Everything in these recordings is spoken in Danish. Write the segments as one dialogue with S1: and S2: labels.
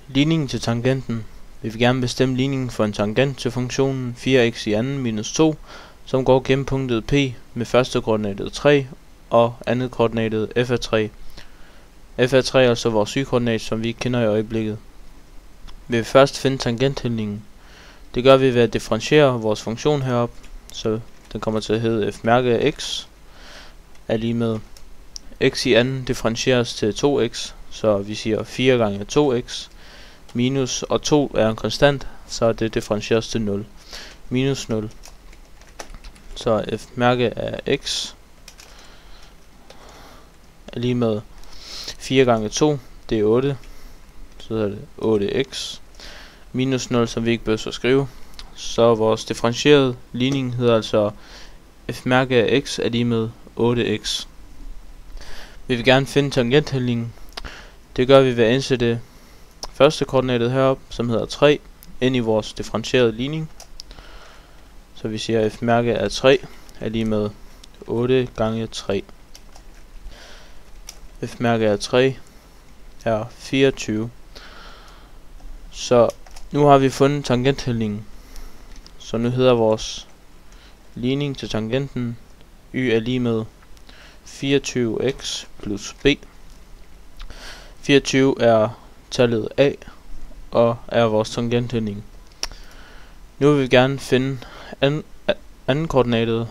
S1: Ligningen til tangenten. Vi vil gerne bestemme ligningen for en tangent til funktionen 4x i anden minus 2, som går gennem punktet P med første koordinatet 3 og andet koordinatet f af 3. F af 3 er altså vores y-koordinat, som vi ikke kender i øjeblikket. Vi vil først finde tangentligningen. Det gør vi ved at differentiere vores funktion herop, så den kommer til at hedde f mærke af x er lige med x i anden differentieres til 2x, så vi siger 4 gange 2x minus, og 2 er en konstant, så det differentieres til 0. Minus 0. Så f mærke af x er lige med 4 gange 2, det er 8. Så er det 8x minus 0, som vi ikke behøver at skrive. Så vores differentierede ligning hedder altså f mærke af x er lige med 8x. Vi vil gerne finde tangentligningen. Det gør vi ved at indsætte første koordinatet herop, som hedder 3, ind i vores differentierede ligning. Så vi siger f mærke af 3 er lige med 8 gange 3. F mærke af 3 er 24. Så nu har vi fundet tangentligningen. Så nu hedder vores ligning til tangenten y er lige med 24x plus b. 24 er tallet a og er vores tangentligning. Nu vil vi gerne finde anden koordinatet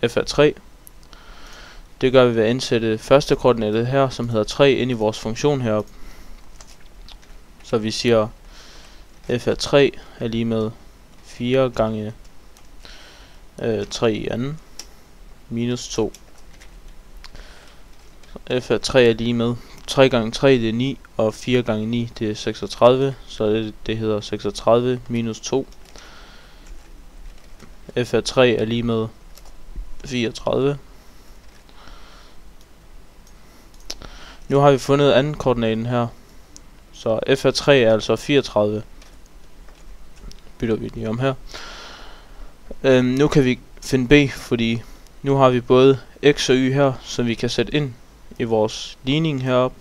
S1: f af 3. Det gør vi ved at indsætte første koordinatet her, som hedder 3, ind i vores funktion heroppe. Så vi siger f af 3 er lige med 4 gange 3 i anden minus 2. F af 3 er lige med 3 gange 3 det er 9, og 4 gange 9 det er 36, så det hedder 36 minus 2. F af 3 er lige med 34. Nu har vi fundet anden koordinaten her. Så f af 3 er altså 34. Bytter vi lige om her. Nu kan vi finde b, fordi nu har vi både x og y her, som vi kan sætte ind i vores ligning heroppe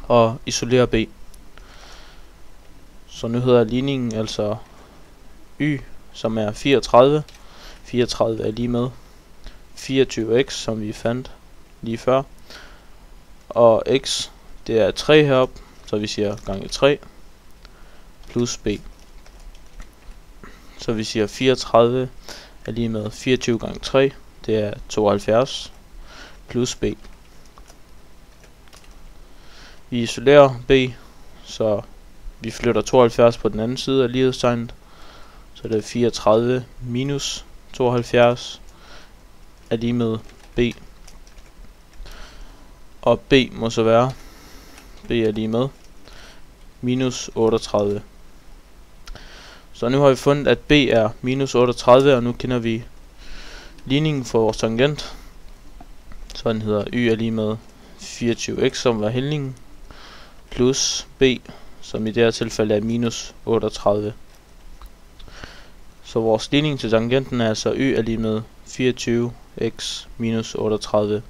S1: og isolere b. Så nu hedder ligningen altså y, som er 34. 34 er lige med 24x, som vi fandt lige før. Og x, det er 3 heroppe, så vi siger gange 3 plus b. Så vi siger 34 er lige med 24 gange 3, det er 72 plus b. Vi isolerer b, så vi flytter 72 på den anden side af lighedstegnet. Så det er 34 minus 72 er lige med b. Og b må så være, b er lige med minus 38. Så nu har vi fundet, at b er minus 38, og nu kender vi ligningen for vores tangent. Så den hedder y er lige med 24x, som var hældningen, plus b, som i det her tilfælde er minus 38. Så vores ligning til tangenten er altså y er lige med 24x minus 38.